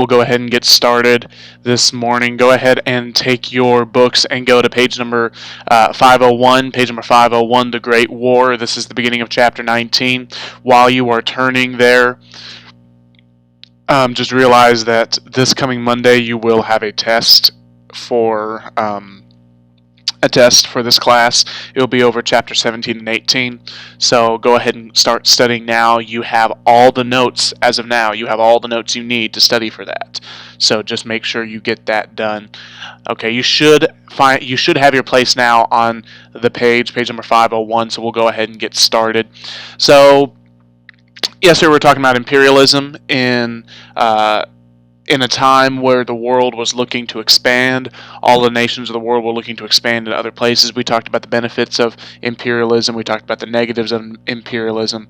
We'll go ahead and get started this morning. Go ahead and take your books and go to page number 501. Page number 501, The Great War. This is the beginning of chapter 19. While you are turning there, just realize that this coming Monday you will have a test for this class. It will be over chapter 17 and 18. So go ahead and start studying now. You have all the notes as of now. You have all the notes you need to study for that. So just make sure you get that done. Okay, you should have your place now on the page number 501. So we'll go ahead and get started. So yesterday we were talking about imperialism in a time where the world was looking to expand. All the nations of the world were looking to expand in other places. We talked about the benefits of imperialism. We talked about the negatives of imperialism.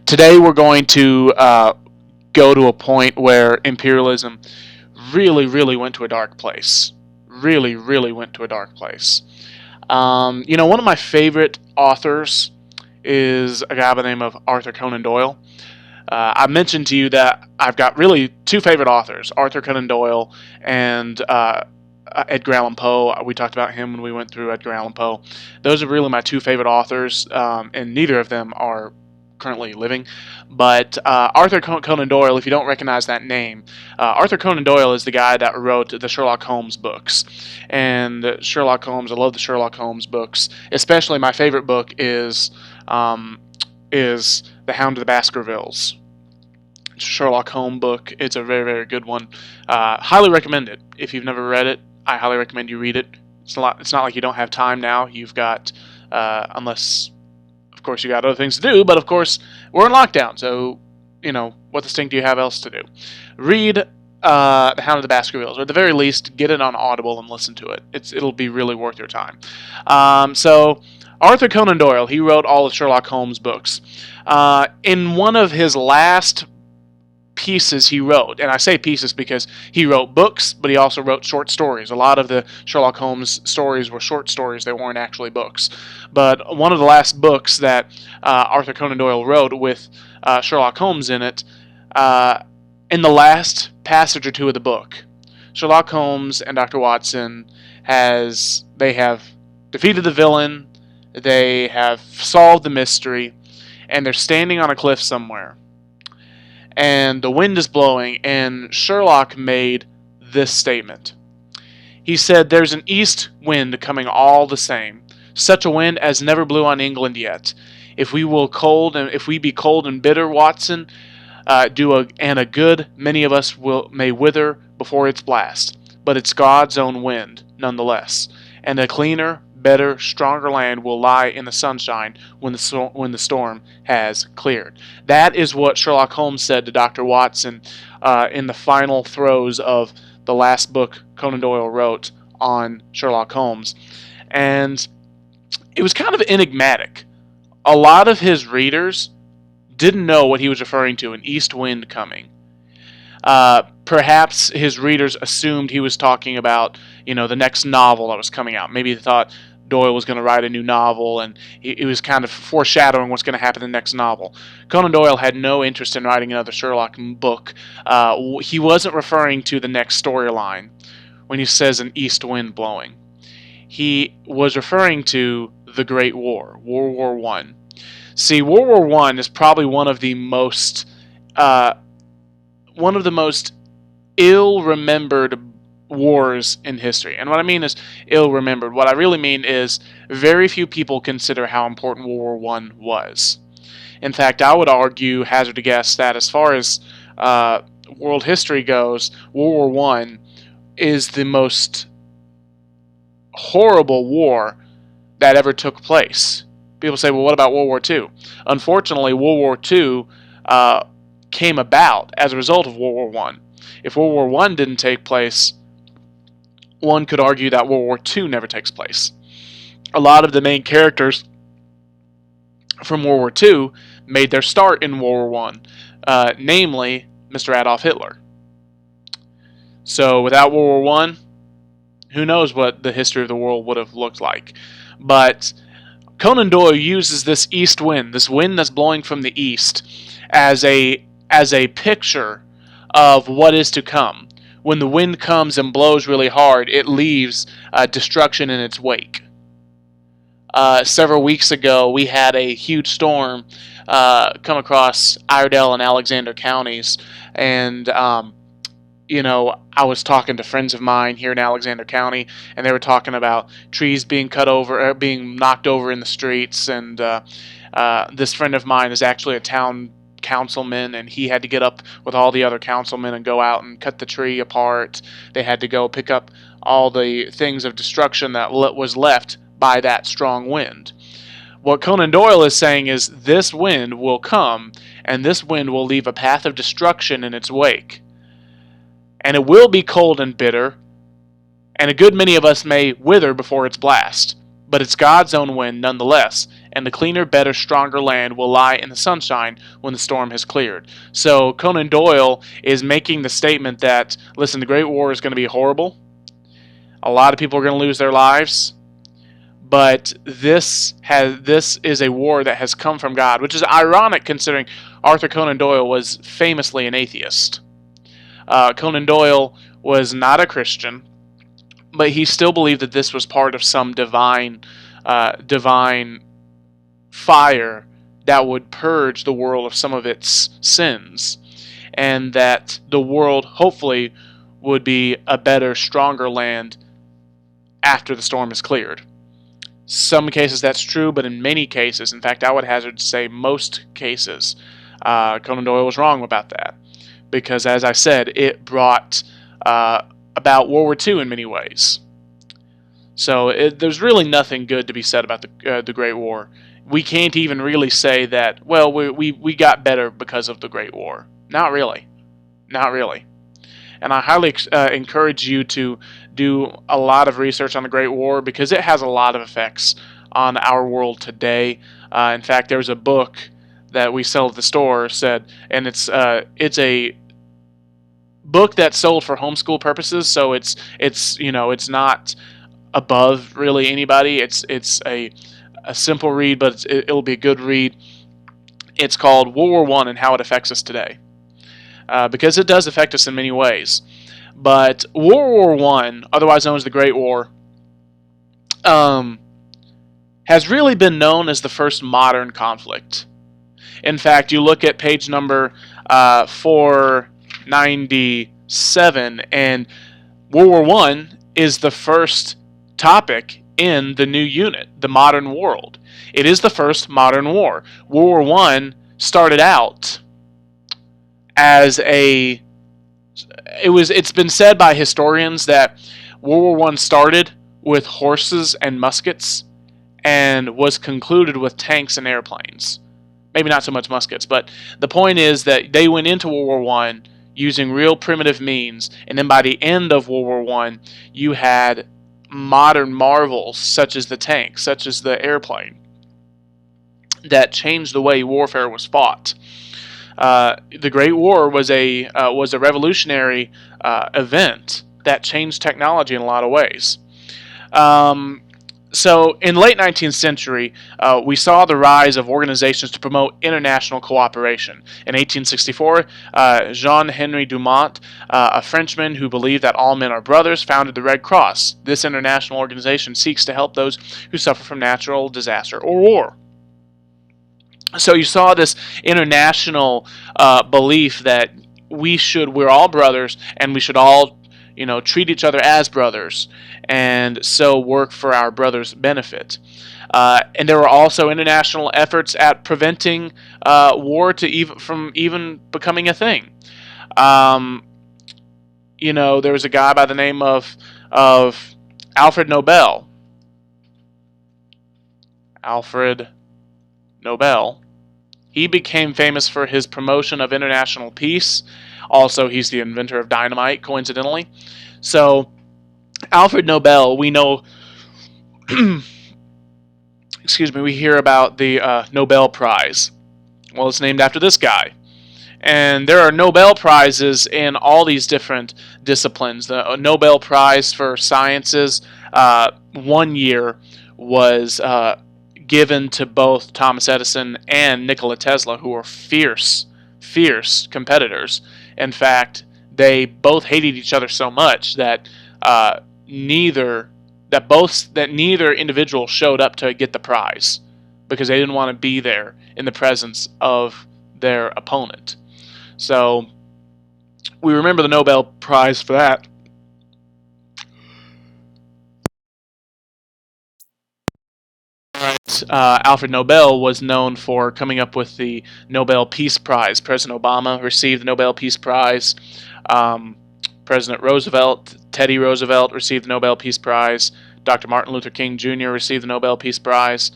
Today we're going to go to a point where imperialism really went to a dark place. Really went to a dark place. One of my favorite authors is a guy by the name of Arthur Conan Doyle. I mentioned to you that I've got really two favorite authors, Arthur Conan Doyle and Edgar Allan Poe. We talked about him when we went through Edgar Allan Poe. Those are really my two favorite authors, and neither of them are currently living. But Arthur Conan Doyle, if you don't recognize that name, Arthur Conan Doyle is the guy that wrote the Sherlock Holmes books. And Sherlock Holmes, I love the Sherlock Holmes books. Especially my favorite book is The Hound of the Baskervilles. Sherlock Holmes book. It's a very good one. Highly recommend it. If you've never read it, I highly recommend you read it. It's not like you don't have time now. You've got, unless, of course, you got other things to do. But of course, we're in lockdown, so what the stink do you have else to do? Read The Hound of the Baskervilles, or at the very least, get it on Audible and listen to it. It'll be really worth your time. So Arthur Conan Doyle, he wrote all of Sherlock Holmes books. In one of his last pieces he wrote, and I say pieces because he wrote books, but he also wrote short stories. A lot of the Sherlock Holmes stories were short stories. They weren't actually books. But one of the last books that Arthur Conan Doyle wrote with Sherlock Holmes in it, in the last passage or two of the book, Sherlock Holmes and Dr. Watson have defeated the villain, they have solved the mystery, and they're standing on a cliff somewhere. And the wind is blowing, and Sherlock made this statement. He said, "There's an east wind coming all the same, such a wind as never blew on England yet. If we be cold and bitter, Watson, and a good many of us may wither before its blast. But it's God's own wind, nonetheless, and a cleaner, better, stronger land will lie in the sunshine when the storm has cleared." That is what Sherlock Holmes said to Dr. Watson in the final throes of the last book Conan Doyle wrote on Sherlock Holmes. And it was kind of enigmatic. A lot of his readers didn't know what he was referring to, an east wind coming. Perhaps his readers assumed he was talking about, the next novel that was coming out. Maybe they thought Doyle was going to write a new novel, and he was kind of foreshadowing what's going to happen in the next novel. Conan Doyle had no interest in writing another Sherlock book. He wasn't referring to the next storyline when he says an east wind blowing. He was referring to the Great War, World War I. See, World War I is probably one of the most ill-remembered wars in history. And what I mean is ill-remembered. What I really mean is very few people consider how important World War I was. In fact, I would argue, hazard a guess, that as far as world history goes, World War I is the most horrible war that ever took place. People say, well, what about World War II? Unfortunately, World War II came about as a result of World War I. If World War I didn't take place, one could argue that World War II never takes place. A lot of the main characters from World War II made their start in World War I, namely Mr. Adolf Hitler. So without World War I, who knows what the history of the world would have looked like. But Conan Doyle uses this east wind, this wind that's blowing from the east, as a picture of what is to come. when the wind comes and blows really hard, it leaves destruction in its wake. Several weeks ago, we had a huge storm come across Iredell and Alexander counties, and I was talking to friends of mine here in Alexander County, and they were talking about trees being cut over, being knocked over in the streets, and this friend of mine is actually a town councilman, and he had to get up with all the other councilmen and go out and cut the tree apart. They had to go pick up all the things of destruction that was left by that strong wind. What Conan Doyle is saying is this wind will come, and this wind will leave a path of destruction in its wake. And it will be cold and bitter, and a good many of us may wither before its blast. But it's God's own wind nonetheless, and the cleaner, better, stronger land will lie in the sunshine when the storm has cleared. So Conan Doyle is making the statement that, listen, the Great War is going to be horrible. A lot of people are going to lose their lives. But this is a war that has come from God, which is ironic considering Arthur Conan Doyle was famously an atheist. Conan Doyle was not a Christian, but he still believed that this was part of some divine fire that would purge the world of some of its sins, and that the world hopefully would be a better, stronger land after the storm is cleared. Some cases that's true, but in many cases, in fact, I would hazard to say most cases, Conan Doyle was wrong about that. Because, as I said, it brought about World War II in many ways. So there's really nothing good to be said about the Great War. We can't even really say that, well, we got better because of the Great War. Not really. Not really. And I highly encourage you to do a lot of research on the Great War because it has a lot of effects on our world today. In fact, there's a book that we sell at the store and it's a book that's sold for homeschool purposes, so it's not above really anybody. It's a simple read, but it'll be a good read. It's called World War I and How It Affects Us Today. Because it does affect us in many ways. But World War I, otherwise known as the Great War, has really been known as the first modern conflict. In fact, you look at page number 497, and World War I is the first topic in the new unit, the modern world. It is the first modern war. World War I started out as it's been said by historians that World War I started with horses and muskets and was concluded with tanks and airplanes. Maybe not so much muskets, but the point is that they went into World War I using real primitive means, and then by the end of World War I, you had modern marvels such as the tank, such as the airplane, that changed the way warfare was fought. The Great War was a revolutionary event that changed technology in a lot of ways. So in the late 19th century, we saw the rise of organizations to promote international cooperation. In 1864, Jean-Henri Dumont, a Frenchman who believed that all men are brothers, founded the Red Cross. This international organization seeks to help those who suffer from natural disaster or war. So you saw this international belief that we're all brothers and we should all treat each other as brothers, and so work for our brothers' benefit. And there were also international efforts at preventing war from even becoming a thing. There was a guy by the name of Alfred Nobel. Alfred Nobel. He became famous for his promotion of international peace. Also, he's the inventor of dynamite, coincidentally. So, Alfred Nobel, we know, we hear about the Nobel Prize. Well, it's named after this guy. And there are Nobel Prizes in all these different disciplines. The Nobel Prize for Sciences, one year was given to both Thomas Edison and Nikola Tesla, who were fierce competitors. In fact, they both hated each other so much that neither individual showed up to get the prize because they didn't want to be there in the presence of their opponent. So we remember the Nobel Prize for that. Alfred Nobel was known for coming up with the Nobel Peace Prize. President Obama received the Nobel Peace Prize. President Roosevelt, Teddy Roosevelt, received the Nobel Peace Prize. Dr. Martin Luther King Jr. received the Nobel Peace Prize.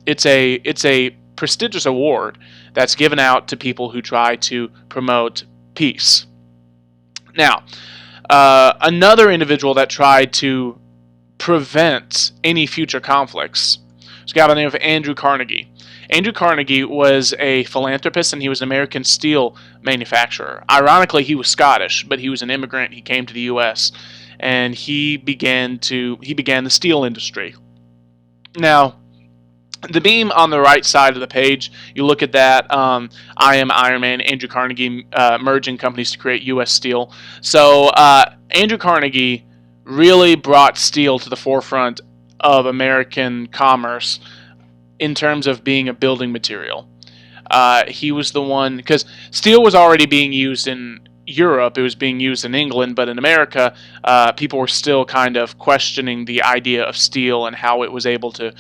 It's a prestigious award that's given out to people who try to promote peace. Now, another individual that tried to prevent any future conflicts was a guy by the name of Andrew Carnegie. Andrew Carnegie was a philanthropist, and he was an American steel manufacturer. Ironically, he was Scottish, but he was an immigrant. He came to the U.S., and he began the steel industry. Now, the meme on the right side of the page, you look at that, I am Iron Man, Andrew Carnegie merging companies to create U.S. Steel. So Andrew Carnegie really brought steel to the forefront of American commerce in terms of being a building material. He was the one, because steel was already being used in Europe, it was being used in England, but in America, people were still kind of questioning the idea of steel and how it was able to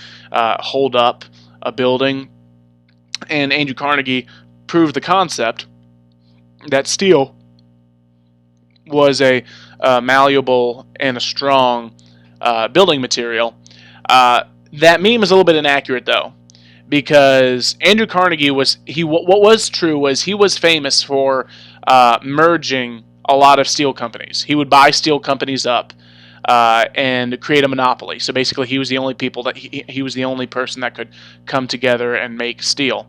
hold up a building. And Andrew Carnegie proved the concept that steel was a malleable and a strong building material. That meme is a little bit inaccurate, though, because Andrew Carnegie what was true was he was famous for merging a lot of steel companies. He would buy steel companies up and create a monopoly. So basically, he was the only he was the only person that could come together and make steel.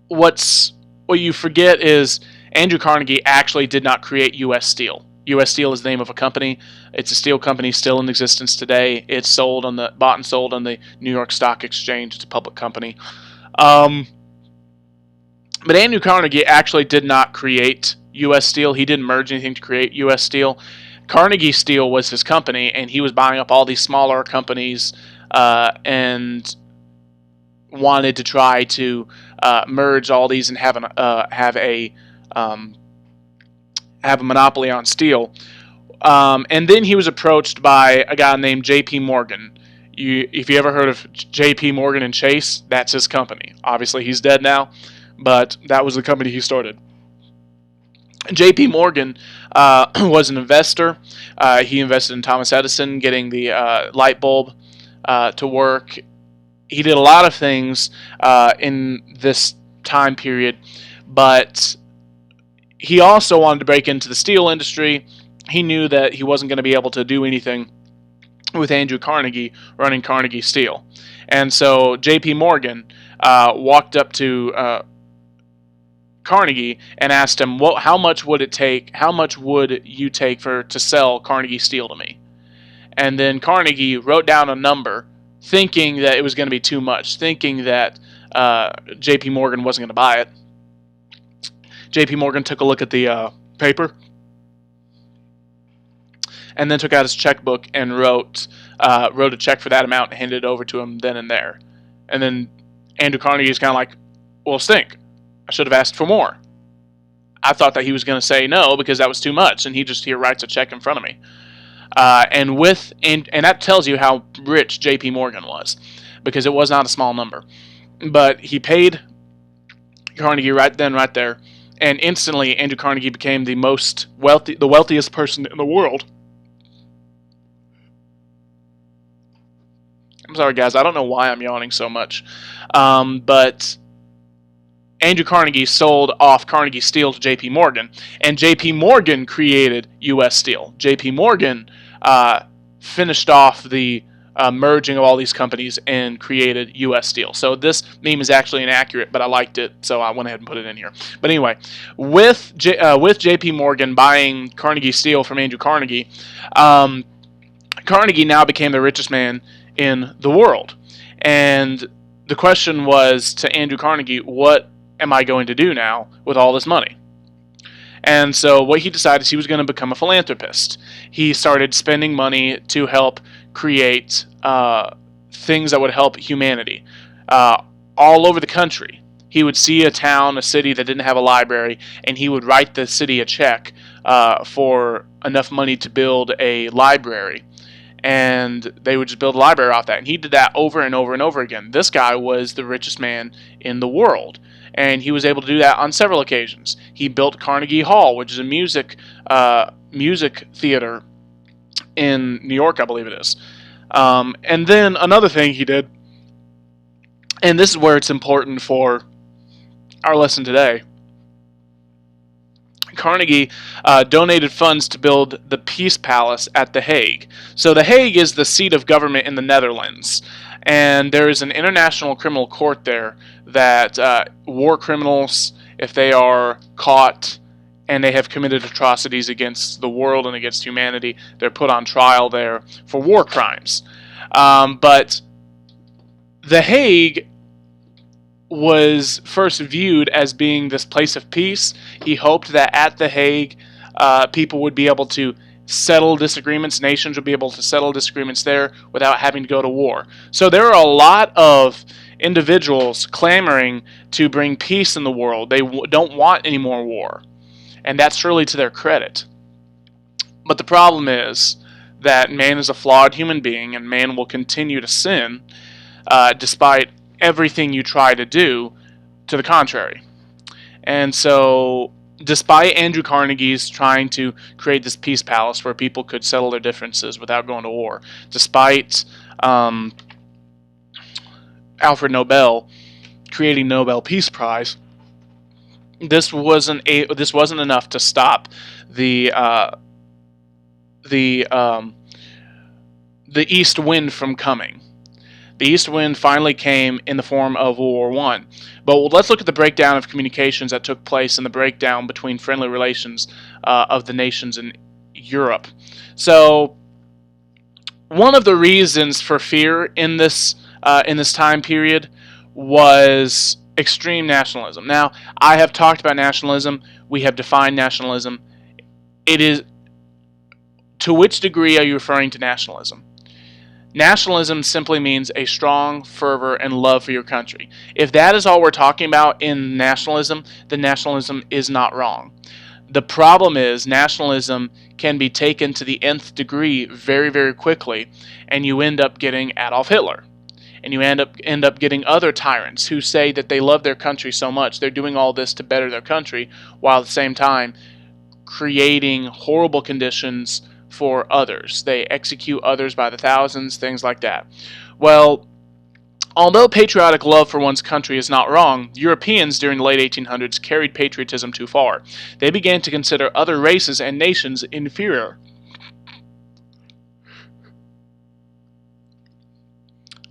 What you forget is Andrew Carnegie actually did not create U.S. Steel. U.S. Steel is the name of a company. It's a steel company still in existence today. It's bought and sold on the New York Stock Exchange. It's a public company. But Andrew Carnegie actually did not create U.S. Steel. He didn't merge anything to create U.S. Steel. Carnegie Steel was his company, and he was buying up all these smaller companies and wanted to try to merge all these and have a monopoly on steel. And then he was approached by a guy named J.P. Morgan. If you ever heard of J.P. Morgan and Chase, that's his company. Obviously, he's dead now, but that was the company he started. J.P. Morgan was an investor. He invested in Thomas Edison, getting the light bulb to work. He did a lot of things in this time period, but he also wanted to break into the steel industry. He knew that he wasn't going to be able to do anything with Andrew Carnegie running Carnegie Steel. And so J.P. Morgan walked up to Carnegie and asked him, how much would you take to sell Carnegie Steel to me? And then Carnegie wrote down a number, thinking that it was going to be too much, thinking that J.P. Morgan wasn't going to buy it. J.P. Morgan took a look at the paper and then took out his checkbook and wrote a check for that amount and handed it over to him then and there. And then Andrew Carnegie is kind of like, well, stink. I should have asked for more. I thought that he was going to say no because that was too much, and he writes a check in front of me. And that tells you how rich J.P. Morgan was, because it was not a small number. But he paid Carnegie right then, right there, and instantly Andrew Carnegie became the wealthiest person in the world. I'm sorry, guys. I don't know why I'm yawning so much, but Andrew Carnegie sold off Carnegie Steel to J.P. Morgan, and J.P. Morgan created U.S. Steel. J.P. Morgan finished off the merging of all these companies and created U.S. Steel. So this meme is actually inaccurate, but I liked it, so I went ahead and put it in here. But anyway, with J.P. Morgan buying Carnegie Steel from Andrew Carnegie, Carnegie now became the richest man in the world. And the question was to Andrew Carnegie, what am I going to do now with all this money? And so what he decided is he was going to become a philanthropist. He started spending money to help create things that would help humanity all over the country. He would see a town, a city that didn't have a library, and he would write the city a check for enough money to build a library. And they would just build a library off that. And he did that over and over and over again. This guy was the richest man in the world. And he was able to do that on several occasions. He built Carnegie Hall, which is a music theater in New York, I believe it is. And then another thing he did, and this is where it's important for our lesson today. Carnegie donated funds to build the Peace Palace at The Hague. So The Hague is the seat of government in the Netherlands. And there is an international criminal court there that war criminals, if they are caught and they have committed atrocities against the world and against humanity, they're put on trial there for war crimes. But The Hague was first viewed as being this place of peace. He hoped that at The Hague, people would be able to settle disagreements, nations would be able to settle disagreements there without having to go to war. So there are a lot of individuals clamoring to bring peace in the world. They don't want any more war, and that's surely to their credit. But the problem is that man is a flawed human being, and man will continue to sin despite everything you try to do to the contrary. And so despite Andrew Carnegie's trying to create this peace palace where people could settle their differences without going to war, despite Alfred Nobel creating Nobel Peace Prize, this wasn't enough to stop the east wind from coming. The east wind finally came in the form of World War I. But let's look at the breakdown of communications that took place and the breakdown between friendly relations of the nations in Europe. So one of the reasons for fear in this time period was extreme nationalism. Now, I have talked about nationalism. We have defined nationalism. It is, to which degree are you referring to nationalism? Nationalism simply means a strong fervor and love for your country. If that is all we're talking about in nationalism, then nationalism is not wrong. The problem is nationalism can be taken to the nth degree very, very quickly, and you end up getting Adolf Hitler. And you end up getting other tyrants who say that they love their country so much, they're doing all this to better their country, while at the same time creating horrible conditions for others. They execute others by the thousands, things like that. Well, although patriotic love for one's country is not wrong, Europeans during the late 1800s carried patriotism too far. They began to consider other races and nations inferior.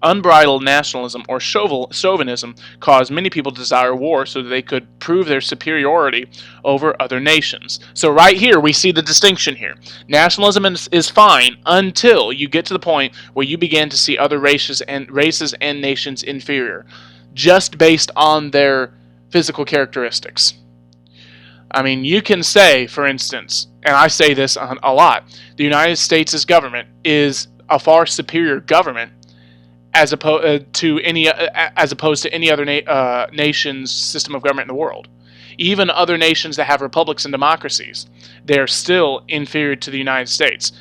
Unbridled nationalism or chauvinism caused many people to desire war so that they could prove their superiority over other nations. So right here we see the distinction here. Nationalism is fine until you get to the point where you begin to see other races and nations inferior, just based on their physical characteristics. I mean, you can say, for instance, and I say this a lot, the United States' government is a far superior government as opposed to any other nation's system of government in the world. Even other nations that have republics and democracies, they're still inferior to the United States.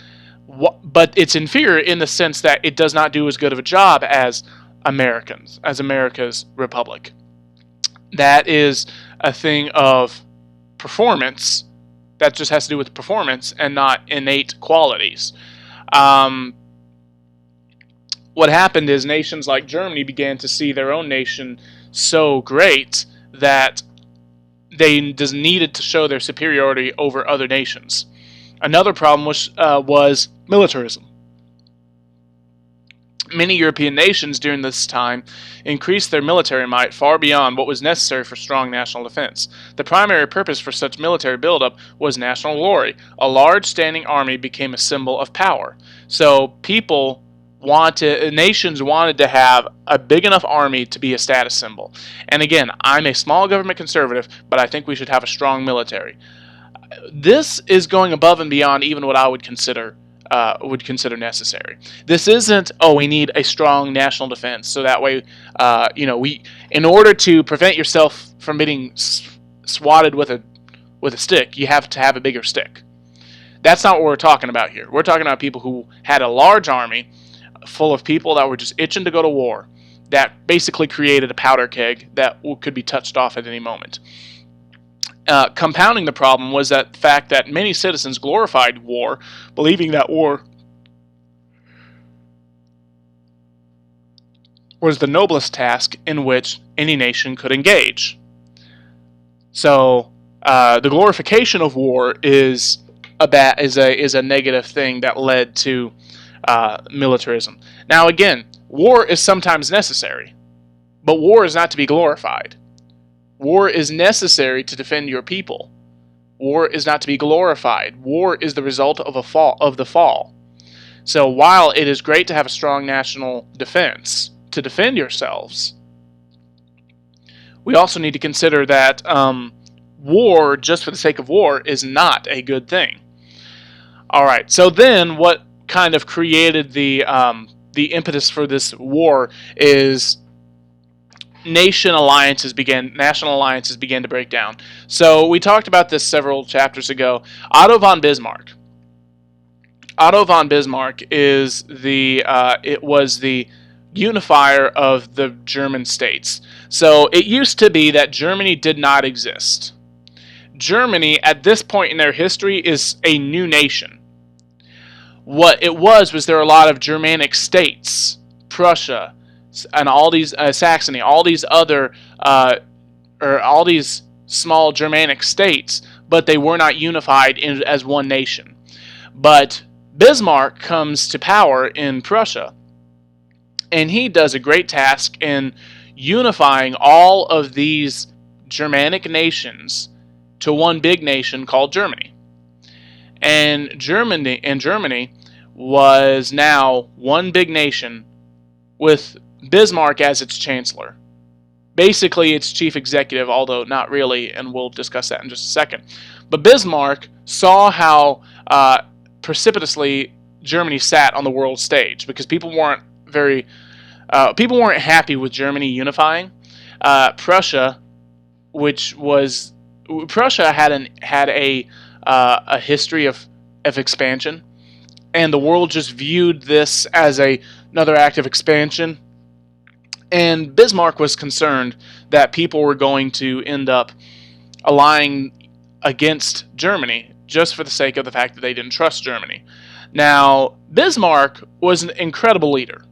But it's inferior in the sense that it does not do as good of a job as America's republic. That is a thing of performance. That just has to do with performance and not innate qualities. What happened is nations like Germany began to see their own nation so great that they just needed to show their superiority over other nations. Another problem was militarism. Many European nations during this time increased their military might far beyond what was necessary for strong national defense. The primary purpose for such military buildup was national glory. A large standing army became a symbol of power. So nations wanted to have a big enough army to be a status symbol. And again, I'm a small government conservative, but I think we should have a strong military. this is going above and beyond even what I would consider necessary. This isn't, oh, we need a strong national defense, so that way, in order to prevent yourself from getting swatted with a stick, you have to have a bigger stick. That's not what we're talking about here. We're talking about people who had a large army full of people that were just itching to go to war, that basically created a powder keg that could be touched off at any moment. Compounding the problem was that fact that many citizens glorified war, believing that war was the noblest task in which any nation could engage. So the glorification of war is a negative thing that led to militarism. Now again, war is sometimes necessary, but war is not to be glorified. War is necessary to defend your people. War is not to be glorified. War is the result of the fall. So while it is great to have a strong national defense to defend yourselves, we also need to consider that war, just for the sake of war, is not a good thing. All right. So then, what kind of created the impetus for this war is national alliances began to break down. So we talked about this several chapters ago. Otto von Bismarck is was the unifier of the German states. So it used to be that Germany did not exist. Germany, at this point in their history, is a new nation. What it was there were a lot of Germanic states, Prussia, and all these Saxony, all these other all these small Germanic states, but they were not unified as one nation. But Bismarck comes to power in Prussia, and he does a great task in unifying all of these Germanic nations to one big nation called Germany. And Germany was now one big nation with Bismarck as its chancellor. Basically, its chief executive, although not really, and we'll discuss that in just a second. But Bismarck saw how precipitously Germany sat on the world stage because people weren't happy with Germany unifying. Prussia had a history of expansion, and the world just viewed this as another act of expansion. And Bismarck was concerned that people were going to end up allying against Germany just for the sake of the fact that they didn't trust Germany. Now, Bismarck was an incredible leader.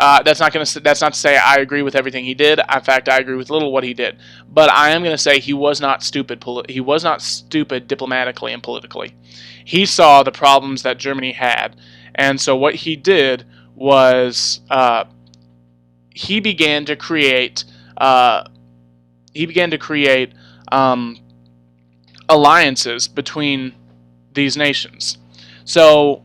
That's not to say I agree with everything he did. In fact, I agree with little what he did. But I am going to say he was not stupid. He was not stupid diplomatically and politically. He saw the problems that Germany had, and so what he did was he began to create alliances between these nations. So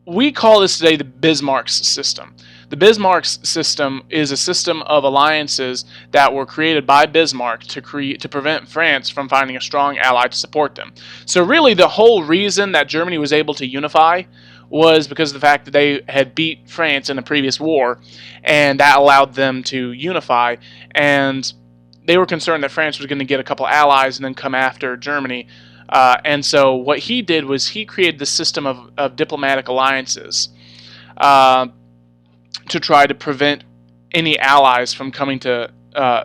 we call this today the Bismarck system. The Bismarck system is a system of alliances that were created by Bismarck to prevent France from finding a strong ally to support them. So really the whole reason that Germany was able to unify was because of the fact that they had beat France in a previous war, and that allowed them to unify, and they were concerned that France was going to get a couple allies and then come after Germany. And so what he did was he created the system of diplomatic alliances to try to prevent any allies from coming to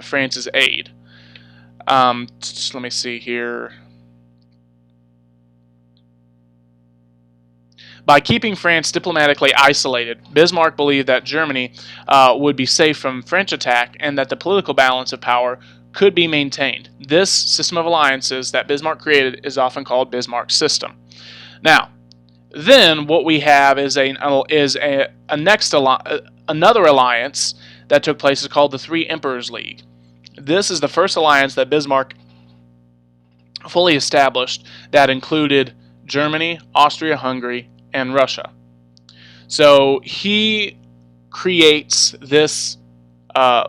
France's aid. Just let me see here. By keeping France diplomatically isolated, Bismarck believed that Germany would be safe from French attack and that the political balance of power could be maintained. This system of alliances that Bismarck created is often called Bismarck's system. Now, then what we have is another alliance that took place is called the Three Emperors League. This is the first alliance that Bismarck fully established that included Germany, Austria-Hungary, and Russia. So he creates this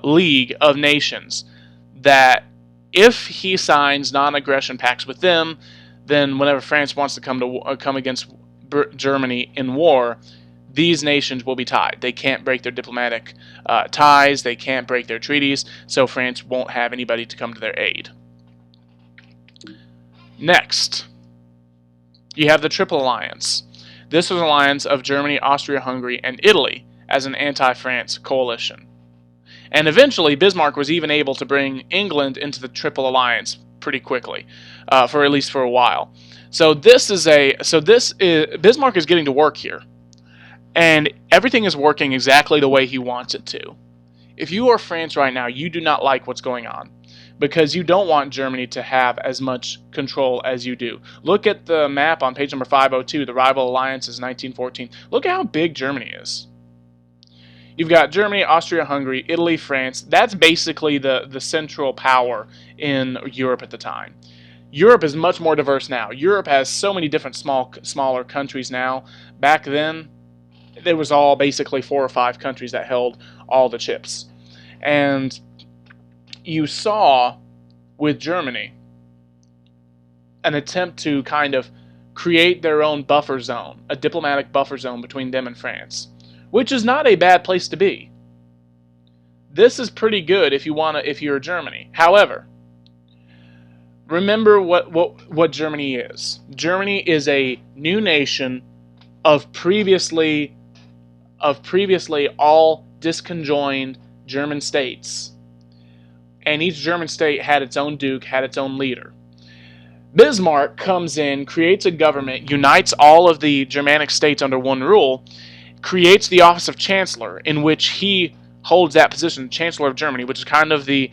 league of nations that If he signs non-aggression pacts with them, then whenever France wants to come against Germany in war, these nations will be tied. They can't break their diplomatic ties. They can't break their treaties, so France won't have anybody to come to their aid. Next, you have the Triple Alliance. This was an alliance of Germany, Austria-Hungary, and Italy as an anti-France coalition. And eventually, Bismarck was even able to bring England into the Triple Alliance pretty quickly, for at least for a while. So Bismarck is getting to work here, and everything is working exactly the way he wants it to. If you are France right now, you do not like what's going on, because you don't want Germany to have as much control as you do. Look at the map on page number 502, the rival alliances 1914. Look at how big Germany is. You've got Germany, Austria, Hungary, Italy, France. That's basically the central power in Europe at the time. Europe is much more diverse now. Europe has so many different smaller countries now. Back then, there was all basically 4 or 5 countries that held all the chips. And you saw with Germany an attempt to kind of create their own buffer zone, a diplomatic buffer zone between them and France, which is not a bad place to be. This is pretty good if you're Germany. However, remember what Germany is. Germany is a new nation of previously all disconjoined German states. And each German state had its own duke, had its own leader. Bismarck comes in, creates a government, unites all of the Germanic states under one rule, creates the office of Chancellor, in which he holds that position, Chancellor of Germany, which is kind of the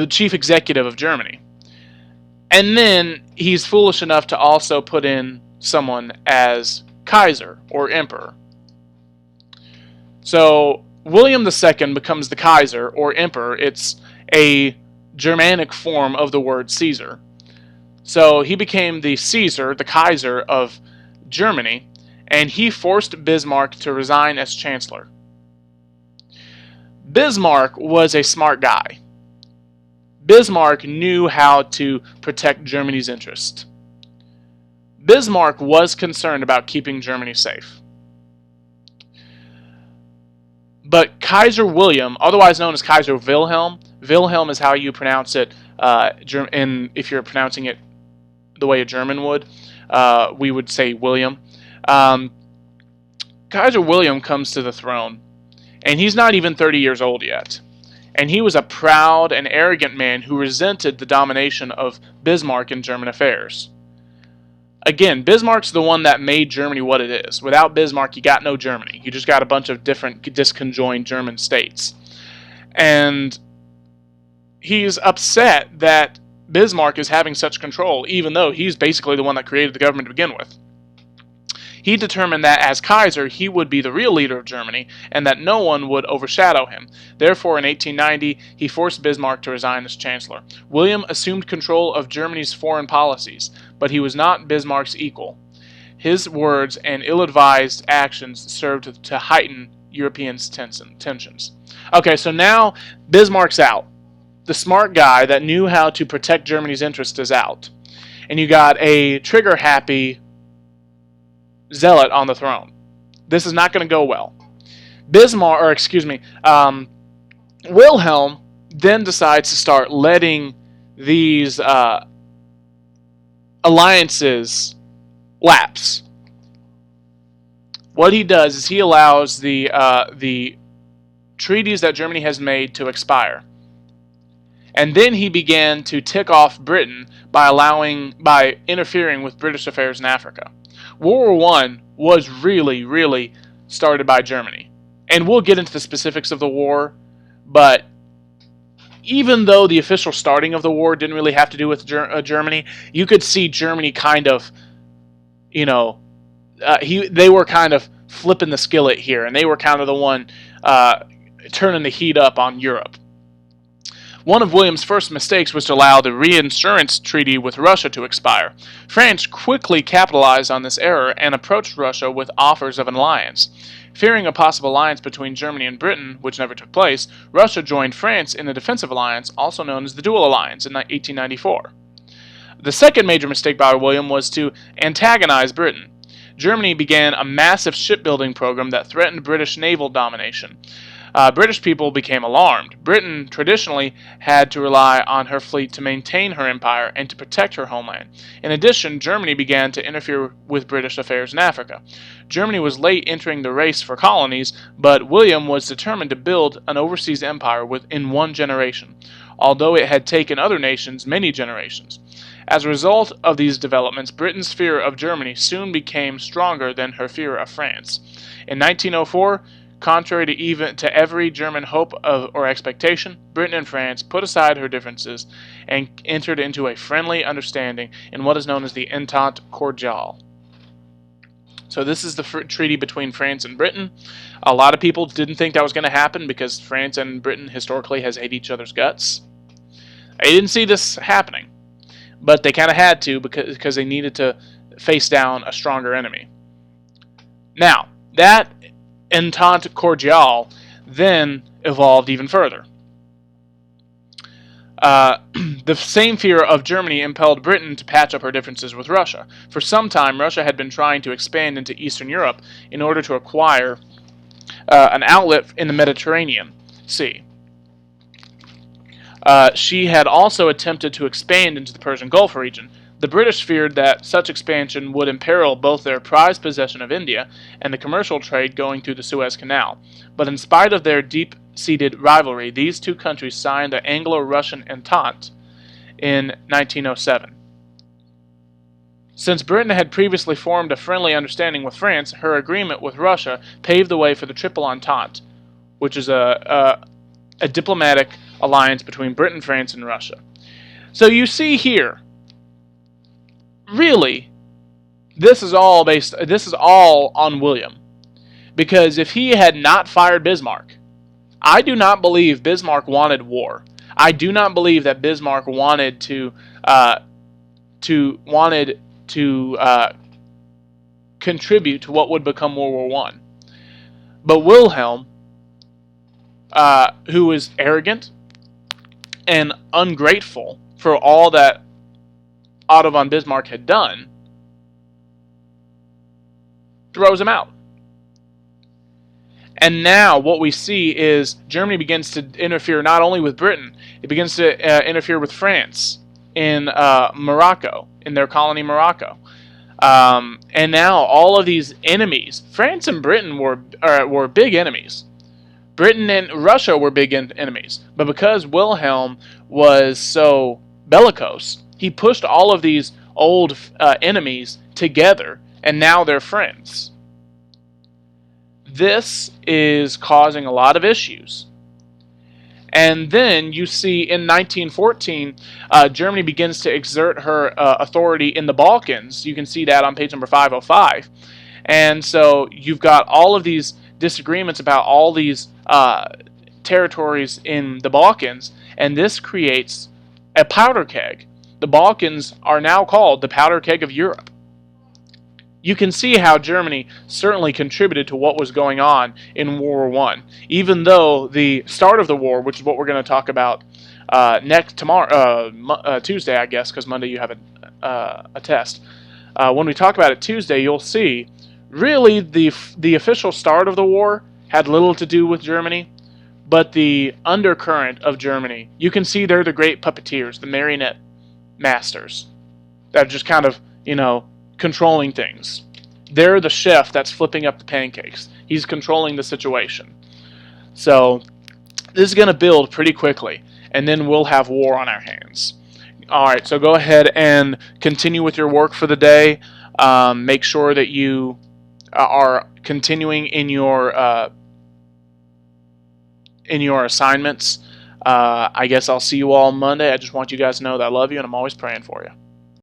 chief executive of Germany. And then he's foolish enough to also put in someone as Kaiser or Emperor. So William II becomes the Kaiser or Emperor. It's a Germanic form of the word Caesar. So he became the Caesar, the Kaiser of Germany, and he forced Bismarck to resign as Chancellor. Bismarck was a smart guy. Bismarck knew how to protect Germany's interest. Bismarck was concerned about keeping Germany safe. But Kaiser William, otherwise known as Kaiser Wilhelm, Wilhelm is how you pronounce it, if you're pronouncing it the way a German would, we would say William. Kaiser William comes to the throne, and he's not even 30 years old yet. And he was a proud and arrogant man who resented the domination of Bismarck in German affairs. Again, Bismarck's the one that made Germany what it is. Without Bismarck, you got no Germany. You just got a bunch of different disconjoined German states. And he's upset that Bismarck is having such control, even though he's basically the one that created the government to begin with. He determined that as Kaiser, he would be the real leader of Germany, and that no one would overshadow him. Therefore, in 1890, he forced Bismarck to resign as Chancellor. William assumed control of Germany's foreign policies, but he was not Bismarck's equal. His words and ill-advised actions served to heighten European tensions. Okay, so now Bismarck's out. The smart guy that knew how to protect Germany's interest is out. And you got a trigger-happy zealot on the throne. This is not going to go well. Wilhelm then decides to start letting these alliances lapse. What he does is he allows the treaties that Germany has made to expire. And then he began to tick off Britain by interfering with British affairs in Africa. World War I was really, really started by Germany. And we'll get into the specifics of the war, but even though the official starting of the war didn't really have to do with Germany, you could see Germany kind of, they were kind of flipping the skillet here, and they were kind of the one turning the heat up on Europe. One of William's first mistakes was to allow the reinsurance treaty with Russia to expire. France quickly capitalized on this error and approached Russia with offers of an alliance. Fearing a possible alliance between Germany and Britain, which never took place, Russia joined France in a defensive alliance, also known as the Dual Alliance, in 1894. The second major mistake by William was to antagonize Britain. Germany began a massive shipbuilding program that threatened British naval domination. British people became alarmed. Britain traditionally had to rely on her fleet to maintain her empire and to protect her homeland. In addition, Germany began to interfere with British affairs in Africa. Germany was late entering the race for colonies, but William was determined to build an overseas empire within one generation, although it had taken other nations many generations. As a result of these developments, Britain's fear of Germany soon became stronger than her fear of France. In 1904, contrary to every German hope or expectation, Britain and France put aside her differences and entered into a friendly understanding in what is known as the Entente Cordiale. So this is the treaty between France and Britain. A lot of people didn't think that was going to happen because France and Britain historically has hated each other's guts. They didn't see this happening, but they kind of had to because they needed to face down a stronger enemy. Now, that Entente Cordiale then evolved even further. The same fear of Germany impelled Britain to patch up her differences with Russia. For some time, Russia had been trying to expand into Eastern Europe in order to acquire an outlet in the Mediterranean Sea. She had also attempted to expand into the Persian Gulf region. The British feared that such expansion would imperil both their prized possession of India and the commercial trade going through the Suez Canal. But in spite of their deep-seated rivalry, these two countries signed the Anglo-Russian Entente in 1907. Since Britain had previously formed a friendly understanding with France, her agreement with Russia paved the way for the Triple Entente, which is a diplomatic alliance between Britain, France, and Russia. So you see here, really, this is all on William. Because if he had not fired Bismarck, I do not believe Bismarck wanted war. I do not believe that Bismarck wanted to contribute to what would become World War I. But Wilhelm, who was arrogant and ungrateful for all that Otto von Bismarck had done, throws him out. And now what we see is Germany begins to interfere not only with Britain, it begins to interfere with France in Morocco, in their colony Morocco. And now all of these enemies, France and Britain were big enemies. Britain and Russia were big enemies. But because Wilhelm was so bellicose, he pushed all of these old enemies together, and now they're friends. This is causing a lot of issues. And then you see in 1914, Germany begins to exert her authority in the Balkans. You can see that on page number 505. And so you've got all of these disagreements about all these territories in the Balkans, and this creates a powder keg. The Balkans are now called the powder keg of Europe. You can see how Germany certainly contributed to what was going on in World War I, even though the start of the war, which is what we're going to talk about Tuesday, I guess, because Monday you have a test. When we talk about it Tuesday, you'll see really the official start of the war had little to do with Germany, but the undercurrent of Germany, you can see they're the great puppeteers, the marionette masters that are just kind of, controlling things. They're the chef that's flipping up the pancakes. He's controlling the situation. So this is going to build pretty quickly, and then we'll have war on our hands. All right, so go ahead and continue with your work for the day. Make sure that you are continuing in your assignments. I guess I'll see you all Monday. I just want you guys to know that I love you, and I'm always praying for you.